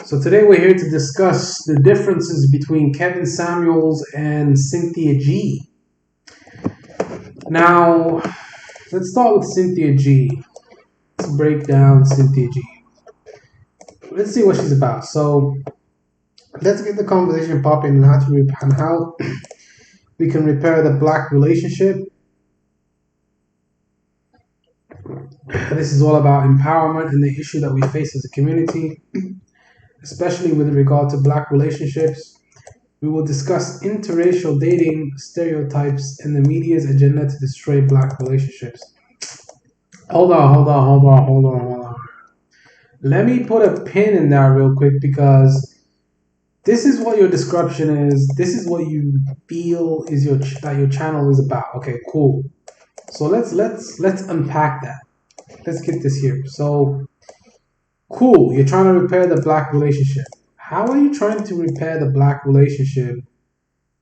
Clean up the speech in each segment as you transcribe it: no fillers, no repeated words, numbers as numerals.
So today we're here to discuss the differences between Kevin Samuels and Cynthia G. Now, let's start with Cynthia G. Let's break down Cynthia G. Let's see what she's about. So let's get the conversation popping on how we can repair the black relationship. This is all about empowerment and the issue that we face as a community, especially with regard to black relationships. We will discuss interracial dating stereotypes and the media's agenda to destroy black relationships. Hold on. Let me put a pin in that real quick because this is what your description is. This is what you feel is that your channel is about. Okay, cool. So let's unpack that. Let's get this here. So, cool. You're trying to repair the black relationship. How are you trying to repair the black relationship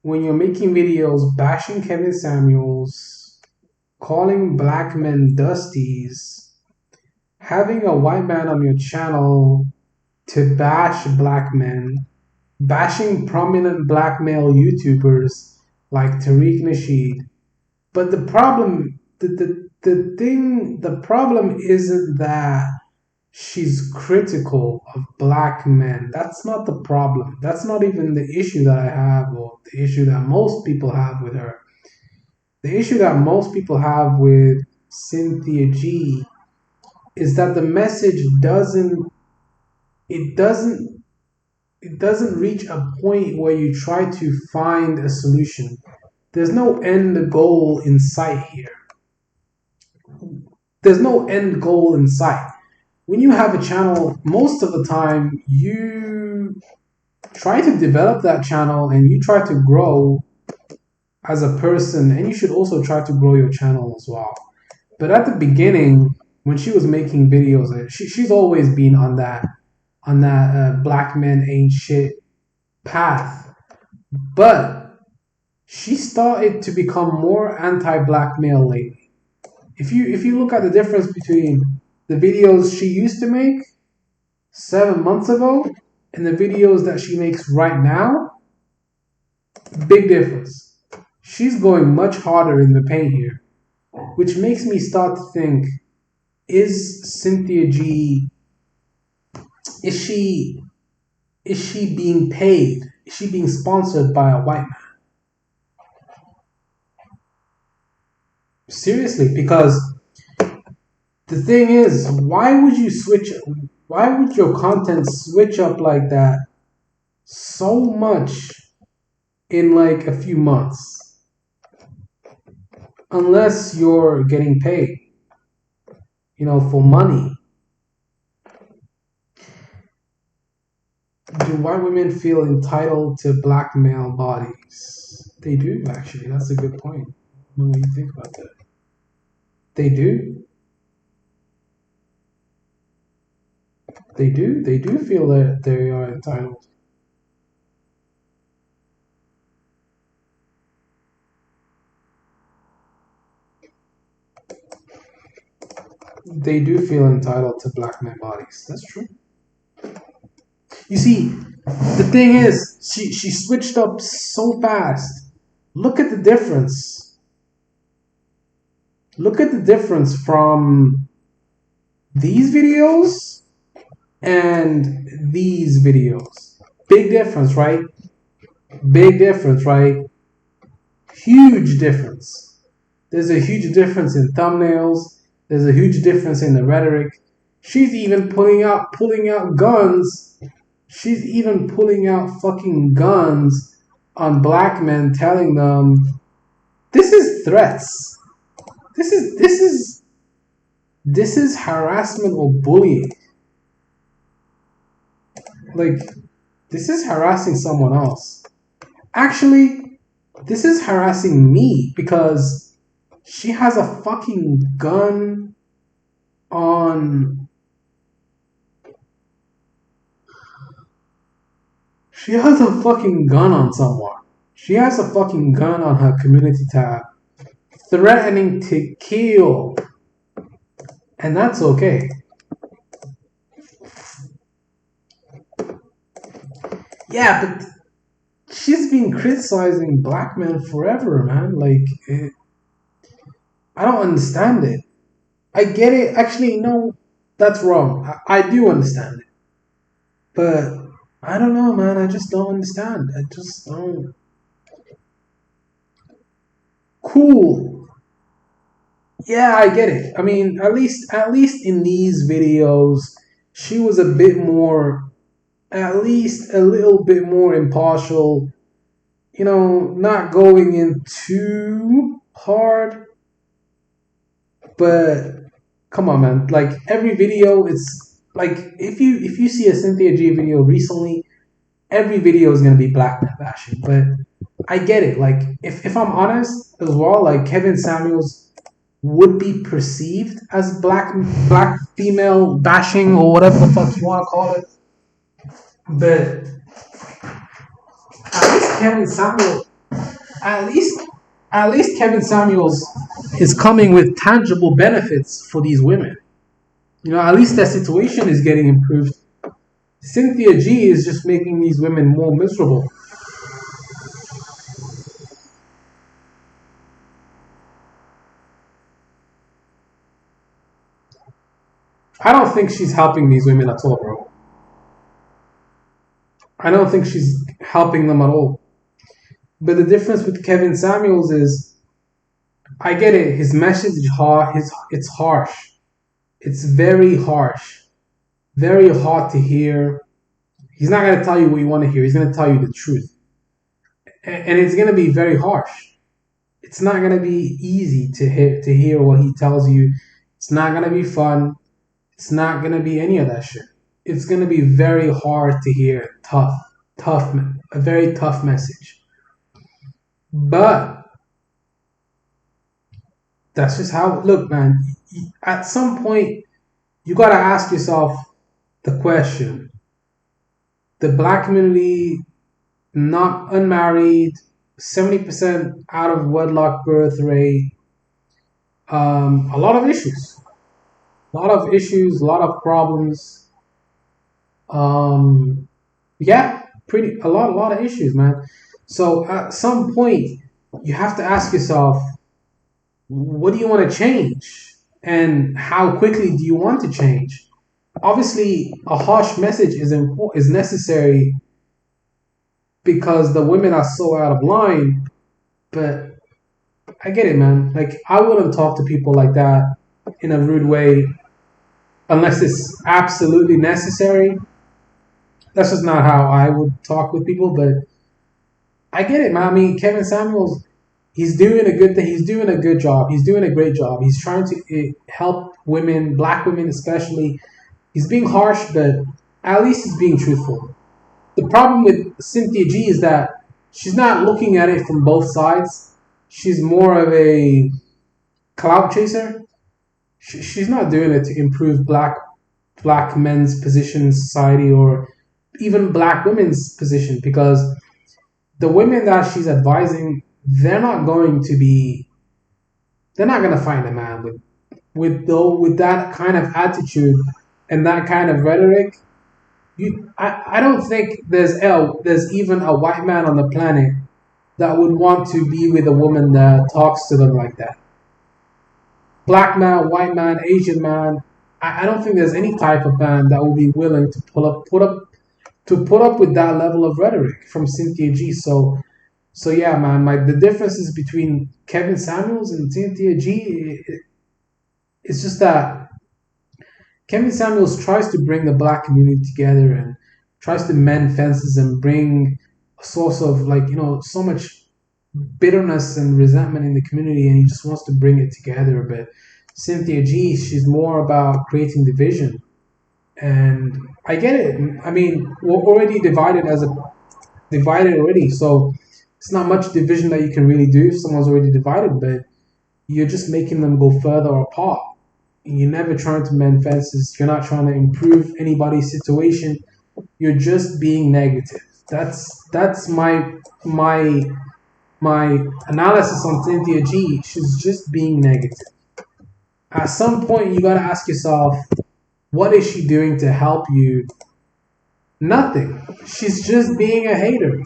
when you're making videos bashing Kevin Samuels, calling black men dusties, having a white man on your channel to bash black men, bashing prominent black male YouTubers like Tariq Nasheed? But the problem, the problem isn't that she's critical of black men. That's not the problem. That's not even the issue that I have, or the issue that most people have with her. The issue that most people have with Cynthia G is that the message doesn't reach a point where you try to find a solution. There's no end goal in sight here. There's no end goal in sight. When you have a channel, most of the time you try to develop that channel and you try to grow as a person, and you should also try to grow your channel as well. But at the beginning, when she was making videos, she's always been on that black men ain't shit path. But she started to become more anti-black male lately. If you look at the difference between the videos she used to make 7 months ago and the videos that she makes right now, big difference. She's going much harder in the paint here, which makes me start to think, is Cynthia G, is she being paid? Is she being sponsored by a white man? Seriously, because the thing is, why would your content switch up like that so much in like a few months? Unless you're getting paid, for money. Do white women feel entitled to black male bodies? They do, actually. That's a good point. I don't know what you think about that. They do. They do feel that they are entitled. They do feel entitled to black men bodies. That's true. You see, the thing is, she switched up so fast. Look at the difference. Look at the difference from these videos and these videos. Big difference, right? Big difference, right? Huge difference. There's a huge difference in thumbnails. There's a huge difference in the rhetoric. She's even pulling out guns. She's even pulling out fucking guns on black men, telling them this is threats. This is harassment or bullying. Like, this is harassing someone else. Actually, this is harassing me because she has a fucking gun on... She has a fucking gun on someone. She has a fucking gun on her community tab, threatening to kill. And that's okay. Yeah, but she's been criticizing black men forever, man. I don't understand it. I get it. Actually, no, that's wrong. I do understand it, but I don't know, man. I just don't understand. I just don't. Cool. Yeah, I get it. I mean, at least in these videos, she was a bit more, at least a little bit more impartial. Not going in too hard, but come on, man. Like every video, it's like if you see a Cynthia G video recently, every video is gonna be black man bashing. But I get it. Like if I'm honest as well, like Kevin Samuels would be perceived as black female bashing or whatever the fuck you want to call it. But at least Kevin Samuels, at least at least Kevin Samuels is coming with tangible benefits for these women. At least their situation is getting improved. Cynthia G is just making these women more miserable. I don't think she's helping these women at all, bro. I don't think she's helping them at all. But the difference with Kevin Samuels is, I get it. His message is hard. It's harsh. It's very harsh. Very hard to hear. He's not gonna tell you what you want to hear. He's gonna tell you the truth, and it's gonna be very harsh. It's not gonna be easy to hear what he tells you. It's not gonna be fun. It's not gonna be any of that shit. It's gonna be very hard to hear. Tough, a very tough message. But that's just how. Look, man. At some point, you gotta ask yourself the question: the black community, not unmarried, 70% out of wedlock birth rate, a lot of issues, a lot of problems. Um, yeah, pretty a lot of issues, man. So at some point, you have to ask yourself, what do you want to change, and how quickly do you want to change? Obviously, a harsh message is necessary because the women are so out of line. But I get it, man. Like I wouldn't talk to people like that in a rude way unless it's absolutely necessary. That's just not how I would talk with people. But I get it, man. I mean, Kevin Samuels, he's doing a good thing. He's doing a good job. He's doing a great job. He's trying to help women, black women especially. He's being harsh, but at least he's being truthful. The problem with Cynthia G is that she's not looking at it from both sides. She's more of a clout chaser. She's not doing it to improve black men's position in society or even black women's position, because the women that she's advising, they're not going to find a man with that kind of attitude and that kind of rhetoric. I don't think there's even a white man on the planet that would want to be with a woman that talks to them like that. Black man, white man, Asian man. I don't think there's any type of man that will be willing to put up with that level of rhetoric from Cynthia G. So yeah, man. The differences between Kevin Samuels and Cynthia G, it's just that Kevin Samuels tries to bring the black community together and tries to mend fences and bring a source of, like, so much bitterness and resentment in the community, and he just wants to bring it together. But Cynthia G, she's more about creating division, and I get it. I mean, we're already divided already, so it's not much division that you can really do if someone's already divided. But you're just making them go further apart. You're never trying to mend fences. You're not trying to improve anybody's situation. You're just being negative. That's my analysis on Cynthia G. She's just being negative. At some point, you gotta ask yourself, what is she doing to help you Nothing. She's just being a hater.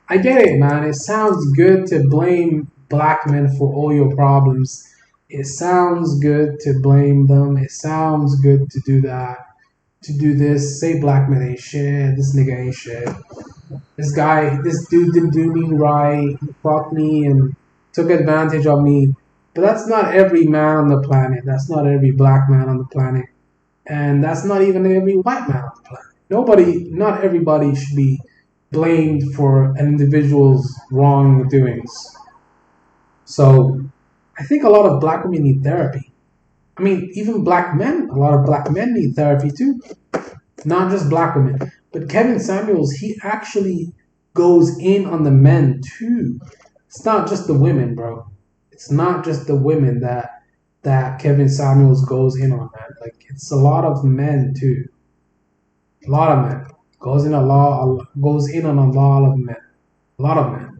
I get it, man. It sounds good to blame black men for all your problems. It sounds good to blame them. It sounds good to do that, to do this. Say black men ain't shit. This nigga ain't shit. This dude didn't do me right. He fucked me and took advantage of me. But that's not every man on the planet. That's not every black man on the planet. And that's not even every white man on the planet. Not everybody should be blamed for an individual's wrongdoings. So I think a lot of black women need therapy. I mean, even black men, a lot of black men need therapy too. Not just black women. But Kevin Samuels, he actually goes in on the men too. It's not just the women, bro. It's not just the women that Kevin Samuels goes in on, man. Like it's a lot of men too. A lot of men goes in on a lot of men. A lot of men.